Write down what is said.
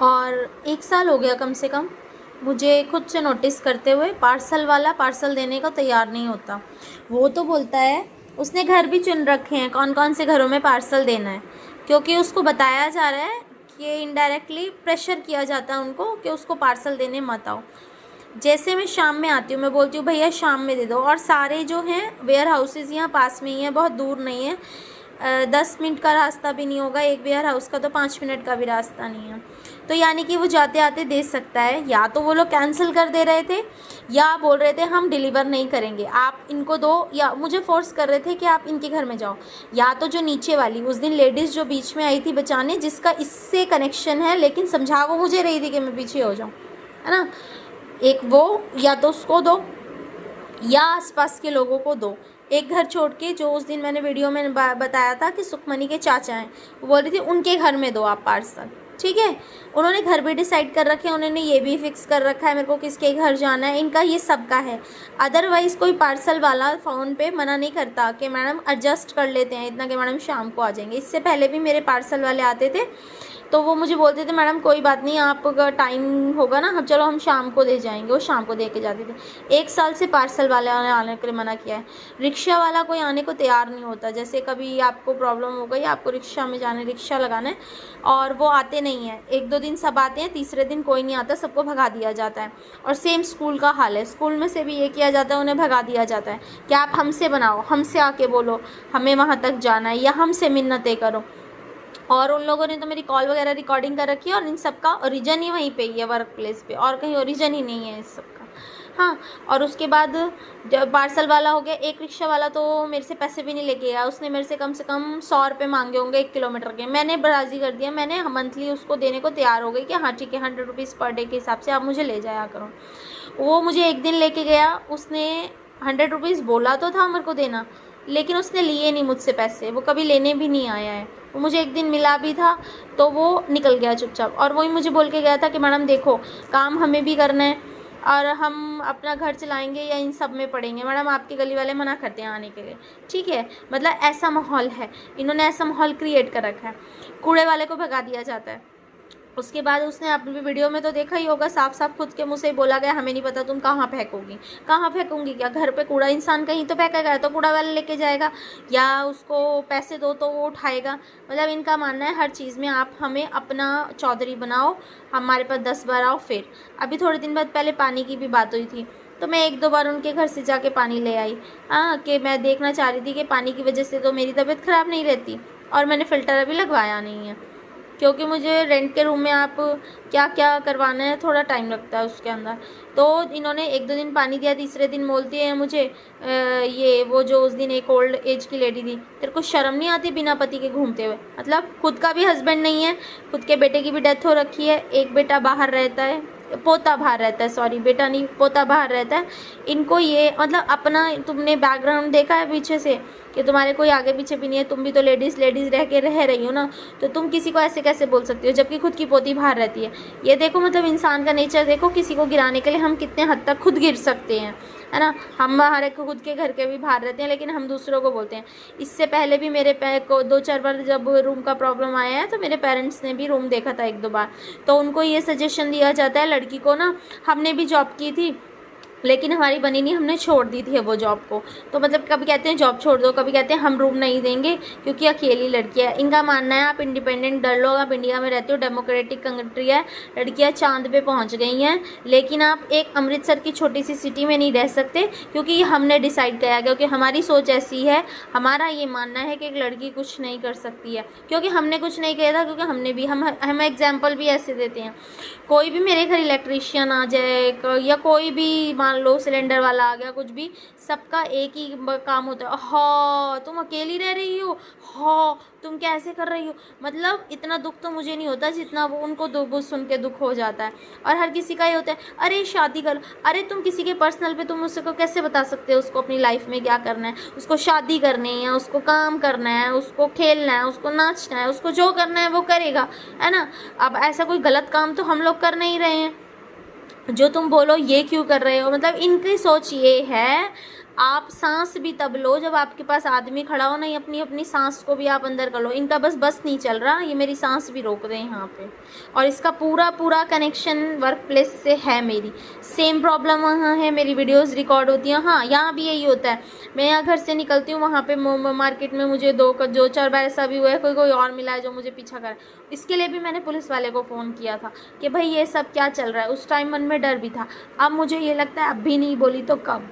और 1 साल हो गया कम से कम मुझे खुद से नोटिस करते हुए। पार्सल वाला पार्सल देने को तैयार नहीं होता। वो तो बोलता है, उसने घर भी चुन रखे हैं कौन कौन से घरों में पार्सल देना है, क्योंकि उसको बताया जा रहा है कि इनडायरेक्टली प्रेशर किया जाता है उनको कि उसको पार्सल देने मत आओ। जैसे मैं शाम में आती हूँ, मैं बोलती हूँ भैया शाम में दे दो, और सारे जो हैं वेयर हाउसेज यहाँ पास में ही हैं, बहुत दूर नहीं है। 10 मिनट का रास्ता भी नहीं होगा एक वेयर हाउस का, तो 5 मिनट का भी रास्ता नहीं है। तो यानी कि वो जाते आते दे सकता है। या तो वो लोग कैंसिल कर दे रहे थे, या बोल रहे थे हम डिलीवर नहीं करेंगे, आप इनको दो, या मुझे फोर्स कर रहे थे कि आप इनके घर में जाओ। या तो जो नीचे वाली उस दिन लेडीज़ जो बीच में आई थी बचाने, जिसका इससे कनेक्शन है, लेकिन समझा वो मुझे रही थी कि मैं पीछे हो जाऊँ, है ना, एक वो, या तो उसको दो या आसपास के लोगों को दो। एक घर छोड़ के, जो उस दिन मैंने वीडियो में बताया था कि सुखमनी के चाचा हैं, वो बोल रही थी उनके घर में दो आप पार्सल, ठीक है। उन्होंने घर भी डिसाइड कर रखे हैं, उन्होंने ये भी फिक्स कर रखा है मेरे को किसके घर जाना है, इनका ये सबका है। अदरवाइज़ कोई पार्सल वाला फ़ोन पे मना नहीं करता कि मैडम एडजस्ट कर लेते हैं इतना कि मैडम शाम को आ जाएंगे। इससे पहले भी मेरे पार्सल वाले आते थे, तो वो मुझे बोलते थे मैडम कोई बात नहीं, आपका टाइम होगा ना, हम चलो हम शाम को दे जाएंगे, वो शाम को दे के जाते थे। 1 साल से पार्सल वाले ने आने के लिए मना किया है। रिक्शा वाला कोई आने को तैयार नहीं होता। जैसे कभी आपको प्रॉब्लम हो गई, आपको रिक्शा में जाना है, रिक्शा लगाना है, और वो आते नहीं हैं, 1-2 दिन सब आते हैं, तीसरे दिन कोई नहीं आता, सबको भगा दिया जाता है। और सेम स्कूल का हाल है, स्कूल में से भी ये किया जाता है, उन्हें भगा दिया जाता है कि आप हमसे बनाओ, हमसे आके बोलो हमें वहाँ तक जाना है, या हमसे मिन्नतें करो। और उन लोगों ने तो मेरी कॉल वगैरह रिकॉर्डिंग कर रखी है, और इन सब का ओरिजिन ही वहीं पे ही है, वर्क प्लेस पे, और कहीं ओरिजिन ही नहीं है इस सब का। हाँ, और उसके बाद जब पार्सल वाला हो गया, एक रिक्शा वाला तो मेरे से पैसे भी नहीं लेके गया, उसने मेरे से कम 100 रुपये मांगे होंगे 1 किलोमीटर के। मैंने राज़ी कर दिया, मैंने मंथली उसको देने को तैयार हो गई कि हाँ ठीक है, 100 रुपीज़ पर डे के हिसाब से आप मुझे ले जाया करो। वो मुझे एक दिन लेके गया, उसने 100 रुपीज़ बोला तो था मेरे को देना, लेकिन उसने लिए नहीं मुझसे पैसे, वो कभी लेने भी नहीं आया है। वो मुझे एक दिन मिला भी था, तो वो निकल गया चुपचाप, और वही मुझे बोल के गया था कि मैडम देखो काम हमें भी करना है, और हम अपना घर चलाएंगे या इन सब में पड़ेंगे, मैडम आपके गली वाले मना करते हैं आने के लिए, ठीक है। मतलब ऐसा माहौल है, इन्होंने ऐसा माहौल क्रिएट कर रखा है। कूड़े वाले को भगा दिया जाता है। उसके बाद उसने अपनी वीडियो में तो देखा ही होगा, साफ साफ खुद के मुंह से बोला गया हमें नहीं पता तुम कहाँ फेंकोगी। कहाँ फेंकूंगी क्या, घर पे कूड़ा इंसान कहीं तो फेंकेगा, तो कूड़ा वाला लेके जाएगा, या उसको पैसे दो तो वो उठाएगा। मतलब इनका मानना है हर चीज़ में आप हमें अपना चौधरी बनाओ, हमारे पास 10 बार आओ। फिर अभी थोड़े दिन बाद पहले पानी की भी बात हुई थी, तो मैं 1-2 बार उनके घर से जाके पानी ले आई, हाँ, कि मैं देखना चाह रही थी कि पानी की वजह से तो मेरी तबीयत ख़राब नहीं रहती। और मैंने फ़िल्टर अभी लगवाया नहीं है, क्योंकि मुझे रेंट के रूम में आप क्या क्या करवाना है, थोड़ा टाइम लगता है उसके अंदर। तो इन्होंने 1-2 दिन पानी दिया, तीसरे दिन बोलती है मुझे ये वो जो उस दिन एक ओल्ड एज की लेडी थी, तेरे को शर्म नहीं आती बिना पति के घूमते हुए। मतलब खुद का भी हस्बैंड नहीं है, खुद के बेटे की भी डेथ हो रखी है, एक बेटा बाहर रहता है, पोता बाहर रहता है, सॉरी बेटा नहीं पोता बाहर रहता है। इनको ये मतलब अपना, तुमने बैकग्राउंड देखा है पीछे से कि तुम्हारे कोई आगे पीछे भी नहीं है, तुम भी तो लेडीज़ रह रही हो ना, तो तुम किसी को ऐसे कैसे बोल सकती हो जबकि खुद की पोती बाहर रहती है। ये देखो, मतलब इंसान का नेचर देखो, किसी को गिराने के लिए हम कितने हद तक खुद गिर सकते हैं, है ना। हमारे खुद के घर के भी बाहर रहते हैं, लेकिन हम दूसरों को बोलते हैं। इससे पहले भी मेरे को 2-4 बार जब रूम का प्रॉब्लम आया है, तो मेरे पेरेंट्स ने भी रूम देखा था 1-2 बार, तो उनको ये सजेशन दिया जाता है लड़की को ना, हमने भी जॉब की थी लेकिन हमारी बनी नहीं, हमने छोड़ दी थी वो जॉब को। तो मतलब कभी कहते हैं जॉब छोड़ दो, कभी कहते हैं हम रूम नहीं देंगे क्योंकि अकेली लड़की है। इनका मानना है आप इंडिपेंडेंट डर लो, आप इंडिया में रहते हो, डेमोक्रेटिक कंट्री है, लड़कियां चांद पे पहुंच गई हैं, लेकिन आप एक अमृतसर की छोटी सी सिटी में नहीं रह सकते, क्योंकि ये हमने डिसाइड किया, क्योंकि हमारी सोच ऐसी है, हमारा ये मानना है कि एक लड़की कुछ नहीं कर सकती है। क्योंकि हमने कुछ नहीं किया था, क्योंकि हमने भी हम एग्जाम्पल भी ऐसे देते हैं। कोई भी मेरे घर इलेक्ट्रीशियन आ जाए, या कोई भी मान लो सिलेंडर वाला आ गया, कुछ भी, सबका एक ही काम होता है, हाँ तुम अकेली रह रही हो, हाँ तुम कैसे कर रही हो। मतलब इतना दुख तो मुझे नहीं होता जितना वो उनको दुख सुन के दुख हो जाता है। और हर किसी का ये होता है, अरे शादी कर, अरे तुम किसी के पर्सनल पे तुम उसको कैसे बता सकते हो उसको अपनी लाइफ में क्या करना है। उसको शादी करनी है, उसको काम करना है, उसको खेलना है, उसको नाचना है, उसको जो करना है वो करेगा, है ना। अब ऐसा कोई गलत काम तो हम लोग कर नहीं रहे हैं, जो तुम बोलो ये क्यों कर रहे हो। मतलब इनकी सोच ये है, आप सांस भी तब लो जब आपके पास आदमी खड़ा हो, नहीं अपनी अपनी सांस को भी आप अंदर कर लो। इनका बस नहीं चल रहा, ये मेरी सांस भी रोक रहे हैं यहाँ पे। और इसका पूरा पूरा कनेक्शन वर्क प्लेस से है। मेरी सेम प्रॉब्लम वहाँ है, मेरी वीडियोस रिकॉर्ड होती हैं। हाँ, यहाँ भी यही होता है। मैं यहाँ घर से निकलती हूँ, वहाँ पे मार्केट में मुझे 2-4 बार ऐसा भी हुआ है, कोई और मिला है जो मुझे पीछा कर। इसके लिए भी मैंने पुलिस वाले को फ़ोन किया था कि भाई ये सब क्या चल रहा है। उस टाइम मन में डर भी था। अब मुझे ये लगता है अब भी नहीं बोली तो कब।